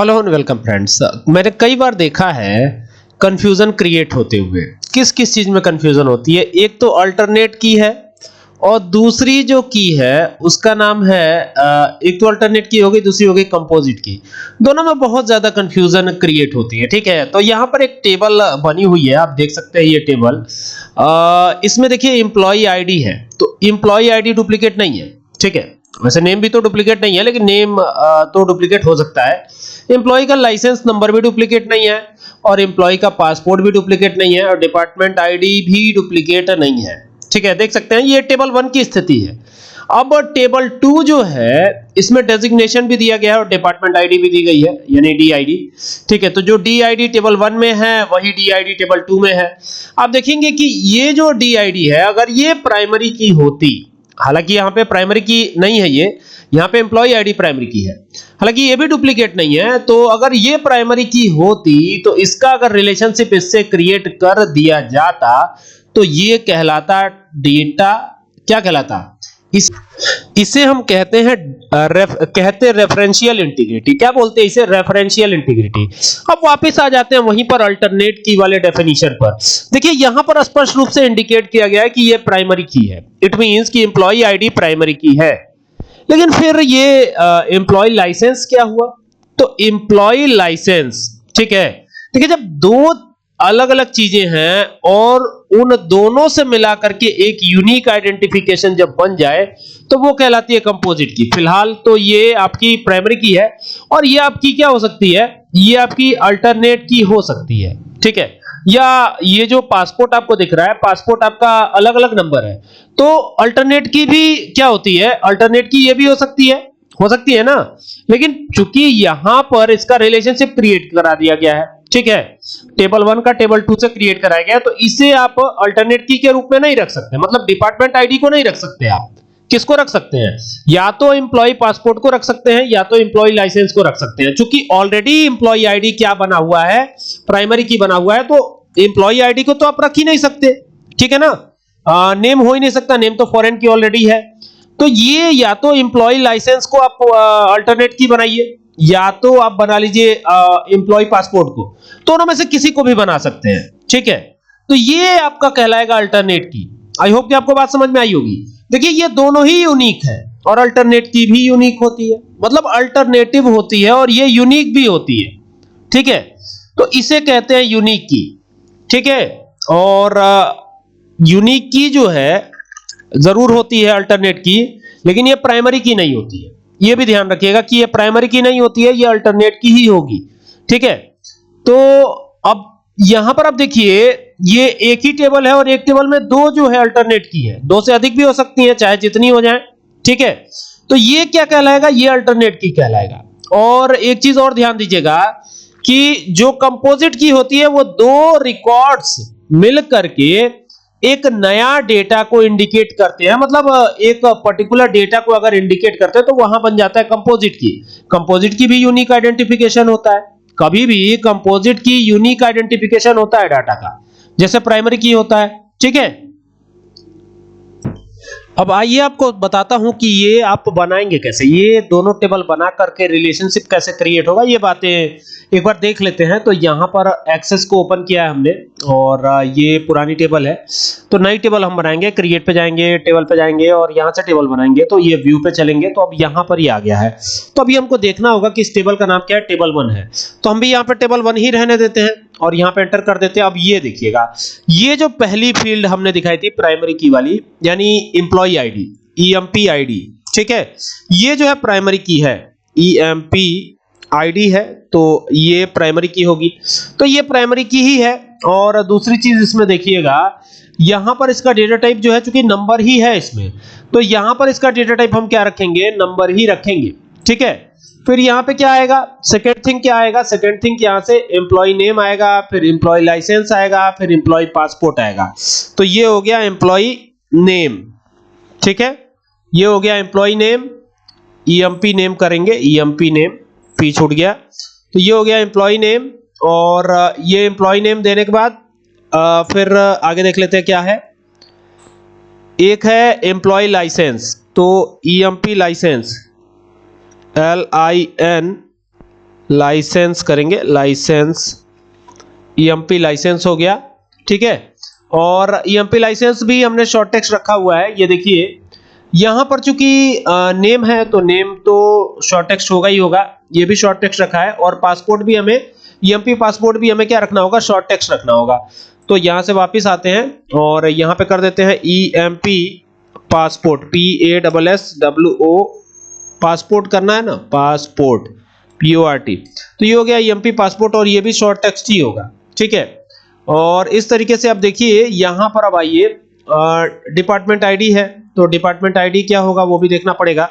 Hello and welcome friends. मैंने कई बार देखा है कंफ्यूजन क्रिएट होते हुए। किस किस चीज में कंफ्यूजन होती है? एक तो अल्टरनेट की है और दूसरी जो की है उसका नाम है एक तो अल्टरनेट की होगी, दूसरी होगी कंपोजिट की। दोनों में बहुत ज्यादा कंफ्यूजन क्रिएट होती है। ठीक है, तो यहाँ पर एक टेबल बनी हुई है, आप देख सकते हैं ये टेबल। इसमें देखिए एम्प्लॉय आईडी है, तो एम्प्लॉय आईडी डुप्लीकेट नहीं है। ठीक है, वैसे नेम भी तो डुप्लीकेट नहीं है, लेकिन नेम तो डुप्लीकेट हो सकता है। एम्प्लॉय का लाइसेंस नंबर भी डुप्लीकेट नहीं है और एम्प्लॉय का पासपोर्ट भी डुप्लीकेट नहीं है और डिपार्टमेंट आईडी भी डुप्लीकेट नहीं है। ठीक है, देख सकते हैं ये टेबल 1 की स्थिति है। अब टेबल 2 जो है इसमें डेजिग्नेशन भी दिया गया है और डिपार्टमेंट आईडी भी दी गई है, यानी डीआईडी। ठीक है, तो जो डीआईडी टेबल 1 में है वही डीआईडी टेबल 2 में है। आप देखेंगे कि ये जो डीआईडी है अगर ये प्राइमरी की होती, हालांकि यहाँ पे प्राइमरी की नहीं है, ये यहाँ पे एम्प्लॉय आईडी प्राइमरी की है, हालांकि ये भी डुप्लीकेट नहीं है। तो अगर ये प्राइमरी की होती तो इसका अगर रिलेशनशिप इससे क्रिएट कर दिया जाता तो ये कहलाता डेटा, क्या कहलाता? इसे हम कहते हैं रेफरेंशियल इंटीग्रिटी। क्या बोलते हैं इसे? Referential integrity. अब वापस आ जाते हैं वहीं पर अल्टरनेट की वाले डेफिनेशन पर। देखिए यहां पर स्पष्ट रूप से इंडिकेट किया गया है कि ये प्राइमरी की है। इट मींस कि एम्प्लॉय आईडी प्राइमरी की है। लेकिन फिर ये एम्प्लॉय लाइसेंस क्या हुआ? तो एम्प्लॉय लाइसेंस, ठीक है, देखिए जब दो अलग अलग चीजें हैं और उन दोनों से मिलाकर के एक यूनिक आइडेंटिफिकेशन जब बन जाए तो वो कहलाती है कंपोजिट की। फिलहाल तो ये आपकी प्राइमरी की है और ये आपकी क्या हो सकती है? ये आपकी अल्टरनेट की हो सकती है। ठीक है, या ये जो पासपोर्ट आपको दिख रहा है, पासपोर्ट आपका अलग अलग नंबर है, तो अल्टरनेट की भी क्या होती है? अल्टरनेट की ये भी हो सकती है ना। लेकिन चूंकि यहां पर इसका रिलेशनशिप क्रिएट करा दिया गया है, ठीक है, टेबल 1 का टेबल 2 से क्रिएट कराया गया, तो इसे आप अल्टरनेट की के रूप में नहीं रख सकते। मतलब डिपार्टमेंट आईडी को नहीं रख सकते आप। किसको रख सकते हैं? या तो एम्प्लॉय पासपोर्ट को रख सकते हैं या तो एम्प्लॉय लाइसेंस को रख सकते हैं। चूंकि ऑलरेडी एम्प्लॉय आईडी क्या बना हुआ है? प्राइमरी की बना हुआ है, तो एम्प्लॉय आईडी को तो आप रख ही नहीं सकते। ठीक है ना, नेम हो ही नहीं सकता, नेम तो फॉरेन की ऑलरेडी है। तो ये या तो एम्प्लॉय लाइसेंस को आप अल्टरनेट की बनाइए या तो आप बना लीजिए एम्प्लॉय पासपोर्ट को। दोनों में से किसी को भी बना सकते हैं। ठीक है, तो ये आपका कहलाएगा अल्टरनेट की। आई होप कि आपको बात समझ में आई होगी। देखिए ये दोनों ही यूनिक है और अल्टरनेट की भी यूनिक होती है, मतलब अल्टरनेटिव होती है और ये यूनिक भी होती है। ठीक है, तो इसे कहते हैं यूनिक की। ठीक है, और यूनिक की जो है जरूर होती है अल्टरनेट की, लेकिन ये प्राइमरी की नहीं होती है। ये भी ध्यान रखिएगा कि ये प्राइमरी की नहीं होती है, ये अल्टरनेट की ही होगी। ठीक है, तो अब यहां पर आप देखिए ये एक ही टेबल है और एक टेबल में दो जो है अल्टरनेट की है, दो से अधिक भी हो सकती है, चाहे जितनी हो जाए। ठीक है, तो ये क्या कहलाएगा? ये अल्टरनेट की कहलाएगा। और एक चीज और ध्यान दीजिएगा कि जो कंपोजिट की होती है वो दो रिकॉर्ड्स मिल करके एक नया डेटा को इंडिकेट करते हैं। मतलब एक पर्टिकुलर डेटा को अगर इंडिकेट करते हैं तो वहां बन जाता है कंपोजिट की। कंपोजिट की भी यूनिक आइडेंटिफिकेशन होता है। कभी भी कंपोजिट की यूनिक आइडेंटिफिकेशन होता है डाटा का, जैसे प्राइमरी की होता है। ठीक है, अब आइए आपको बताता हूं कि ये आप बनाएंगे कैसे, ये दोनों टेबल बना करके रिलेशनशिप कैसे क्रिएट होगा, ये बातें एक बार देख लेते हैं। तो यहां पर एक्सेस को ओपन किया है हमने और ये पुरानी टेबल है, तो नई टेबल हम बनाएंगे। क्रिएट पे जाएंगे, टेबल पे जाएंगे और यहां से टेबल बनाएंगे। तो ये व्यू पे चलेंगे, तो अब यहां पर ही आ गया है। तो अभी हमको देखना होगा कि इस टेबल का नाम क्या है। टेबल 1 है, तो हम भी यहाँ पे टेबल 1 ही रहने देते हैं और यहाँ पे एंटर कर देते हैं। अब ये देखिएगा, ये जो पहली फील्ड हमने दिखाई थी प्राइमरी की वाली, यानी एम्प्लॉय आईडी, ईएमपी आईडी। ठीक है, ये जो है प्राइमरी की है, ईएमपी आईडी है, तो ये प्राइमरी की होगी। तो ये प्राइमरी की ही है। और दूसरी चीज इसमें देखिएगा, यहां पर इसका डेटा टाइप जो है, चूंकि नंबर ही है इसमें, तो यहां पर इसका डेटा टाइप हम क्या रखेंगे? नंबर ही रखेंगे। ठीक है, फिर यहां पे क्या आएगा? सेकेंड थिंग क्या आएगा? सेकेंड थिंग यहां से एम्प्लॉय नेम आएगा, फिर एम्प्लॉय लाइसेंस आएगा, फिर एम्प्लॉय पासपोर्ट आएगा। तो ये हो गया एम्प्लॉय नेम। ठीक है, ये हो गया एम्प्लॉय नेम। ईएमपी नेम करेंगे, ईएमपी नेम, पी छूट गया। तो ये हो गया एम्प्लॉय नेम और ये एम्प्लॉय नेम देने के बाद फिर आगे देख लेते हैं क्या है। एक है एम्प्लॉय लाइसेंस, तो ईएमपी लाइसेंस, LIN लाइसेंस करेंगे, लाइसेंस, ईएमपी लाइसेंस हो गया, ठीक है। और ईएमपी लाइसेंस भी हमने शॉर्ट टेक्स्ट रखा हुआ है, ये देखिए यहां पर चूंकि नेम है तो नेम तो शॉर्ट टेक्स्ट होगा ही होगा, ये भी शॉर्ट टेक्स्ट रखा है। और पासपोर्ट भी हमें, ईएमपी पासपोर्ट भी हमें क्या रखना होगा, शॉर्ट टेक्स्ट रखना होगा। तो यहां से वापस आते हैं और यहां पे कर देते हैं ईएमपी पासपोर्ट, PASSWO, पासपोर्ट करना है ना, पासपोर्ट, PORT। तो ये हो गया ईएमपी पासपोर्ट और ये भी शॉर्ट टेक्स्ट ही होगा, ठीक है। और इस तरीके से आप देखिए यहां पर अब आइए, डिपार्टमेंट आईडी है तो डिपार्टमेंट आईडी क्या होगा वो भी देखना पड़ेगा।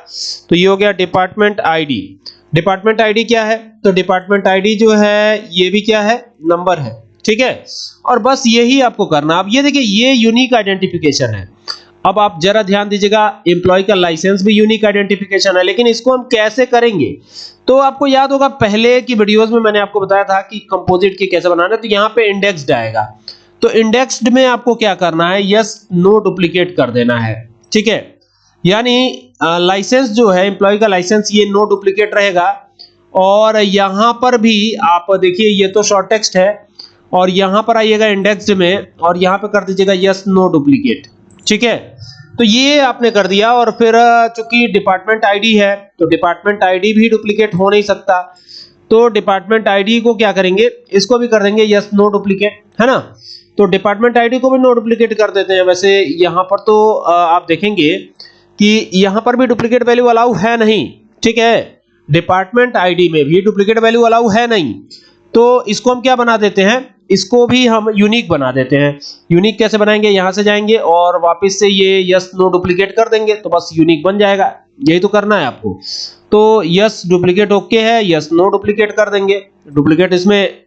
तो ये हो गया डिपार्टमेंट आईडी। डिपार्टमेंट आईडी क्या है, तो डिपार्टमेंट आईडी जो है ये भी क्या है, नंबर है, ठीक है। और बस यही आपको करना। अब ये देखिए ये यूनिक आइडेंटिफिकेशन है। अब आप जरा ध्यान दीजिएगा, एम्प्लॉय का लाइसेंस भी यूनिक आइडेंटिफिकेशन है, लेकिन इसको हम कैसे करेंगे। तो आपको याद होगा पहले की वीडियोस में मैंने आपको बताया था कि कंपोजिट की कैसे बनाना है। तो यहाँ पे इंडेक्स्ड आएगा, तो इंडेक्स्ड में आपको क्या करना है, यस नो डुप्लीकेट कर देना है, ठीक है। यानी लाइसेंस जो है, एम्प्लॉय का लाइसेंस, ये नो डुप्लीकेट रहेगा। और यहां पर भी आप देखिए ये तो शॉर्ट टेक्स्ट है, और यहां पर आइएगा इंडेक्स्ड में और यहां पे कर दीजिएगा यस नो डुप्लीकेट, ठीक है। तो ये आपने कर दिया। और फिर चूंकि डिपार्टमेंट आईडी है तो डिपार्टमेंट आईडी भी डुप्लीकेट हो नहीं सकता, तो डिपार्टमेंट आईडी को क्या करेंगे, इसको भी कर देंगे यस नो डुप्लीकेट, है ना। तो डिपार्टमेंट आईडी को भी नो डुप्लीकेट कर देते हैं। वैसे यहां पर तो आप देखेंगे कि यहां पर भी डुप्लीकेट वैल्यू अलाउ है नहीं, ठीक है। डिपार्टमेंट आईडी में भी डुप्लीकेट वैल्यू अलाउ है नहीं, तो इसको हम क्या बना देते हैं, इसको भी हम यूनिक बना देते हैं। यूनिक कैसे बनाएंगे, यहां से जाएंगे और वापस से ये यस नो डुप्लीकेट कर देंगे, तो बस यूनिक बन जाएगा। यही तो करना है आपको। तो यस डुप्लीकेट ओके है, यस नो डुप्लीकेट कर देंगे, डुप्लीकेट इसमें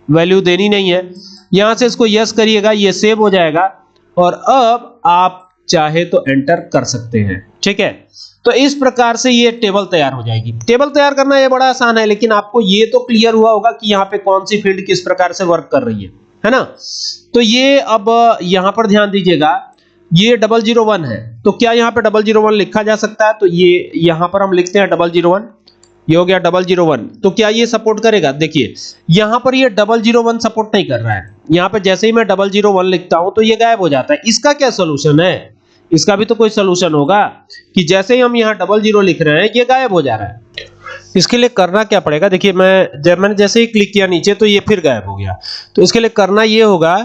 वैल्यू देनी नहीं है। यहां से इसको यस करिएगा, ये सेव हो जाएगा। और अब आप चाहे तो एंटर कर सकते हैं, ठीक है। तो इस प्रकार से ये टेबल तैयार हो जाएगी। टेबल तैयार करना ये बड़ा आसान है, लेकिन आपको ये तो क्लियर हुआ होगा कि यहाँ पे कौन सी फील्ड किस प्रकार से वर्क कर रही है ना। तो ये अब यहां पर ध्यान दीजिएगा, ये 001 है, तो क्या यहाँ पे 001 लिखा जा सकता है, तो ये यहां पर हम लिखते हैं 001, ये हो गया 001। तो क्या ये सपोर्ट करेगा, देखिए यहां पर ये 001 सपोर्ट नहीं कर रहा है। यहां पे जैसे ही मैं 001 लिखता हूं तो ये गायब हो जाता है। इसका क्या सोल्यूशन है, इसका भी तो कोई सोल्यूशन होगा कि जैसे ही हम यहाँ 00 लिख रहे हैं ये गायब हो जा रहा है। इसके लिए करना क्या पड़ेगा, देखिए मैंने जैसे ही क्लिक किया नीचे तो ये फिर गायब हो गया। तो इसके लिए करना ये होगा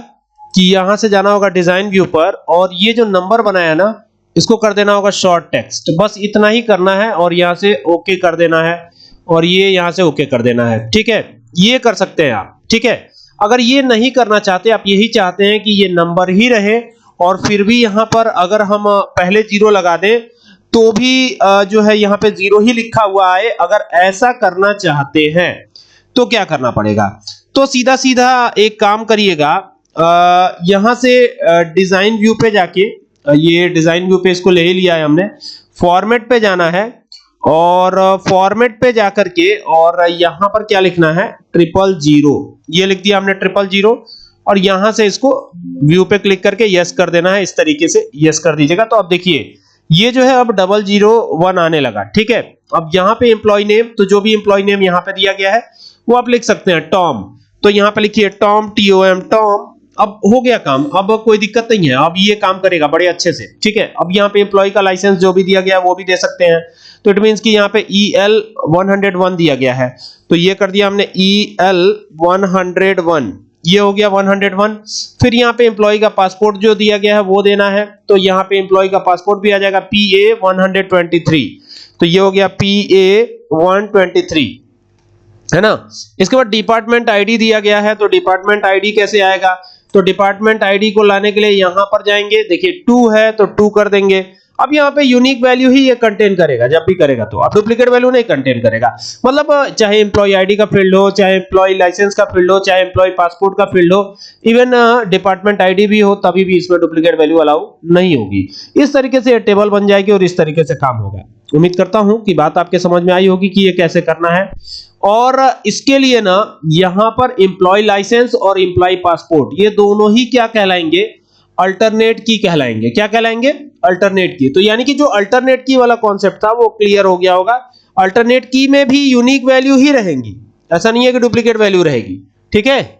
कि यहां से जाना होगा डिजाइन व्यू पर, और ये जो नंबर बनाया ना इसको कर देना होगा शॉर्ट टेक्स्ट, बस इतना ही करना है। और यहां से ओके कर देना है, और ये यहां से ओके कर देना है, ठीक है। ये कर सकते हैं आप, ठीक है। अगर ये नहीं करना चाहते, आप यही चाहते हैं कि ये नंबर ही रहे, और फिर भी यहां पर अगर हम पहले 0 लगा दें तो भी जो है यहां पे 0 ही लिखा हुआ है, अगर ऐसा करना चाहते हैं तो क्या करना पड़ेगा, तो सीधा सीधा एक काम करिएगा, यहां से डिजाइन व्यू पे जाके, ये डिजाइन व्यू पे इसको ले ही लिया है हमने, फॉर्मेट पे जाना है, और फॉर्मेट पे जाकर के और यहां पर क्या लिखना है, 000, ये लिख दिया हमने 000, और यहां से इसको व्यू पे क्लिक करके यस कर देना है। इस तरीके से यस कर दीजिएगा। तो अब देखिए ये जो है अब 001 आने लगा, ठीक है। अब यहां पे एम्प्लॉय नेम, तो जो भी एम्प्लॉय नेम यहां पे दिया गया है वो आप लिख सकते हैं, टॉम। तो यहां पे लिखिए टॉम, TOM, टॉम। अब हो गया काम, अब कोई दिक्कत नहीं है, अब ये काम करेगा बड़े अच्छे से, ठीक है। अब यहाँ पे एम्प्लॉय का लाइसेंस जो भी दिया गया वो भी दे सकते हैं। तो इट मींस कि यहाँ पे EL 101 दिया गया है, तो ये कर दिया हमने EL 101, ये हो गया 101। फिर यहाँ पे एम्प्लॉय का पासपोर्ट जो दिया गया है वो देना है, तो यहाँ पे एम्प्लॉय का पासपोर्ट भी आ जाएगा PA 123, तो ये हो गया PA 123, है ना। इसके बाद डिपार्टमेंट आईडी दिया गया है, तो डिपार्टमेंट आईडी कैसे आएगा, तो डिपार्टमेंट आईडी को लाने के लिए यहां पर जाएंगे, देखिए 2 है तो 2 कर देंगे। अब यहाँ पे यूनिक वैल्यू ही ये कंटेन करेगा, जब भी करेगा तो अब डुप्लीकेट वैल्यू नहीं कंटेन करेगा। मतलब चाहे एम्प्लॉय आईडी का फील्ड हो, चाहे एम्प्लॉय लाइसेंस का फील्ड हो, चाहे एम्प्लॉय पासपोर्ट का फील्ड हो, इवन डिपार्टमेंट आईडी भी हो, तभी भी इसमें डुप्लीकेट वैल्यू अलाउ नहीं होगी। इस तरीके से टेबल बन जाएगी और इस तरीके से काम होगा। उम्मीद करता हूं कि बात आपके समझ में आई होगी कि ये कैसे करना है। और इसके लिए ना यहां पर एम्प्लॉय लाइसेंस और एम्प्लॉय पासपोर्ट ये दोनों ही क्या कहलाएंगे, अल्टरनेट की कहलाएंगे। क्या कहलाएंगे, अल्टरनेट की। तो यानी कि जो अल्टरनेट की वाला कॉन्सेप्ट था वो क्लियर हो गया होगा। अल्टरनेट की में भी यूनिक वैल्यू ही रहेंगी, ऐसा नहीं है कि डुप्लीकेट वैल्यू रहेगी। ठीक है।